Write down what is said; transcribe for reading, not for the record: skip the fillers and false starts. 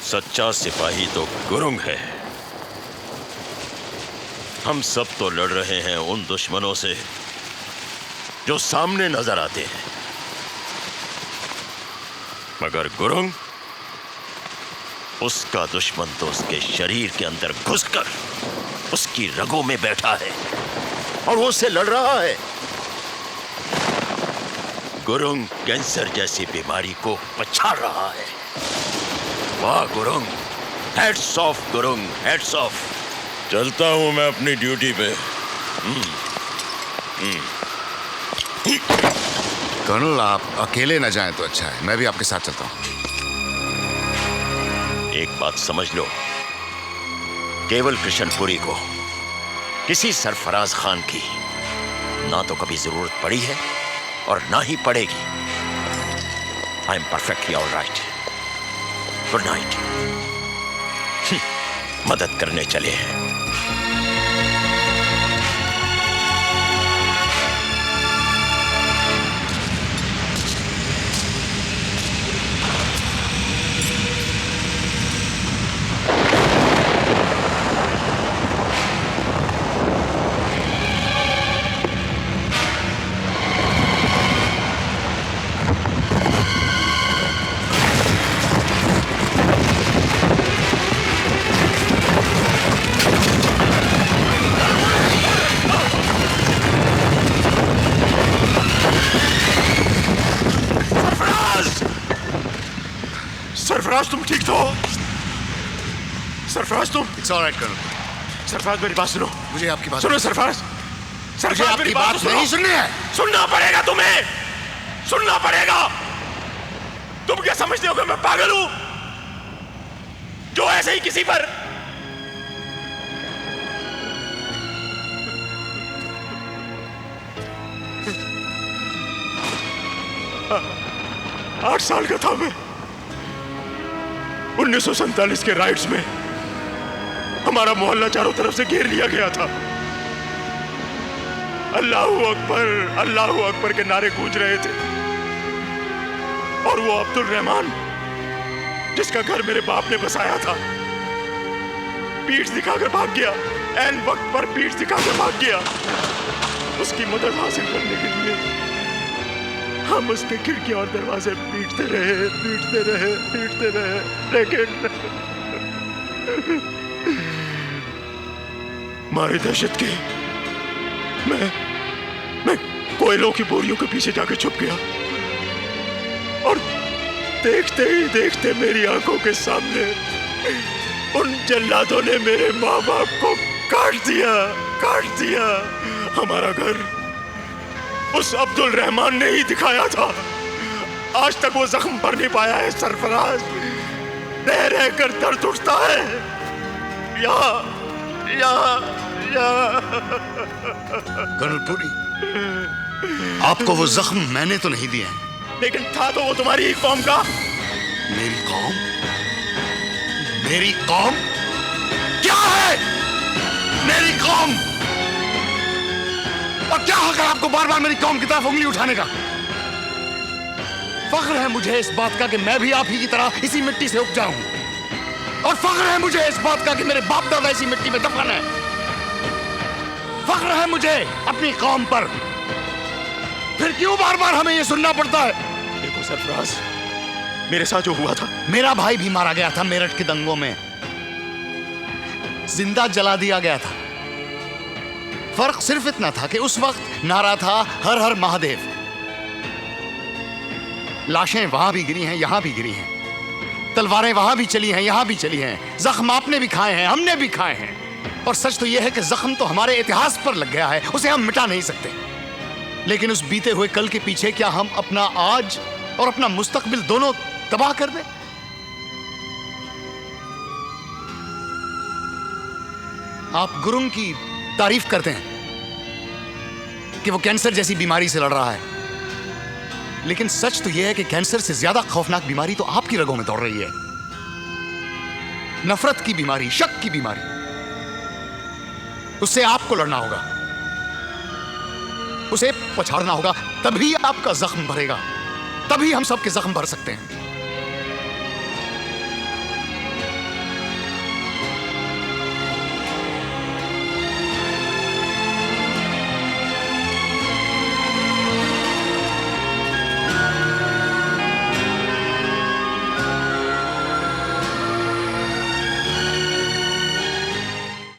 सच्चा सिपाही तो गुरुंग है। हम सब तो लड़ रहे हैं उन दुश्मनों से जो सामने नजर आते हैं, मगर गुरुंग, उसका दुश्मन तो उसके शरीर के अंदर घुसकर उसकी रगों में बैठा है और वो उससे लड़ रहा है। गुरुंग कैंसर जैसी बीमारी को पछाड़ रहा है। वाह Gurung, heads of Gurung, heads of. चलता हूं मैं अपनी ड्यूटी पे। कर्नल, आप अकेले न जाएं तो अच्छा है, मैं भी आपके साथ चलता हूं। एक बात समझ लो, केवल कृष्णपुरी को किसी सरफराज खान की ना तो कभी जरूरत पड़ी है और ना ही पड़ेगी। I am perfectly alright. Good night. मदद करने चले हैं। सरफराज, तुम ठीक तो? सरफराज तुम? It's all right, colonel. Sarfaraz मेरी बात सुनो। मुझे आपकी बात सुनो सरफराज। मुझे आपकी बात नहीं सुननी है। सुनना पड़ेगा तुम्हें, सुनना पड़ेगा। तुम क्या समझते हो कि मैं पागल हूं जो ऐसे ही किसी पर आठ साल का था मैं। 1947 के राइट्स में हमारा मोहल्ला चारों तरफ से घेर लिया गया था। अल्लाहू अकबर के नारे गूंज रहे थे और वो अब्दुल रहमान, जिसका घर मेरे बाप ने बसाया था, पीठ दिखाकर भाग गया। ऐन वक्त पर पीठ दिखाकर भाग गया। उसकी मदद हासिल करने के लिए हम उसके खिड़की और दरवाजे पीटते रहे, लेकिन मारे दहशत के मैं कोयलों की बोरियों के पीछे जाके छुप गया और देखते ही देखते मेरी आंखों के सामने उन जल्लादों ने मेरे माँ बाप को काट दिया। हमारा घर उस अब्दुल रहमान ने ही दिखाया था। आज तक वो जख्म भर नहीं पाया है सरफराज। रह कर दर्द उठता है। कर्नल पुरी, आपको वो जख्म मैंने तो नहीं दिए हैं। लेकिन था तो वो तुम्हारी ही कौम का। मेरी कौम? मेरी कौम क्या है? मेरी कौम? और क्या हक है आपको बार बार मेरी कौम की तरफ उंगली उठाने का? फख्र है मुझे इस बात का कि मैं भी आप ही की तरह इसी मिट्टी से उपजा हूं, और फख्र है मुझे इस बात का कि मेरे बाप दादा इसी मिट्टी में दफन है। फख्र है मुझे अपनी कौम पर। फिर क्यों बार बार हमें यह सुनना पड़ता है? देखो सरफराज, मेरे साथ जो हुआ था, मेरा भाई भी मारा गया था मेरठ के दंगों में, जिंदा जला दिया गया था। फर्क सिर्फ इतना था कि उस वक्त नारा था हर हर महादेव। लाशें वहां भी गिरी हैं, यहां भी गिरी हैं, तलवारें वहां भी चली हैं, यहां भी चली हैं, जख्म आपने भी खाए हैं, हमने भी खाए हैं। और सच तो यह है कि जख्म तो हमारे इतिहास पर लग गया है, उसे हम मिटा नहीं सकते। लेकिन उस बीते हुए कल के पीछे क्या हम अपना आज और अपना मुस्तकबिल दोनों तबाह कर दें? आप गुरुंग की तारीफ करते हैं कि वो कैंसर जैसी बीमारी से लड़ रहा है, लेकिन सच तो यह है कि कैंसर से ज्यादा खौफनाक बीमारी तो आपकी रगों में दौड़ रही है। नफरत की बीमारी, शक की बीमारी। उससे आपको लड़ना होगा, उसे पछाड़ना होगा, तभी आपका जख्म भरेगा, तभी हम सबके जख्म भर सकते हैं।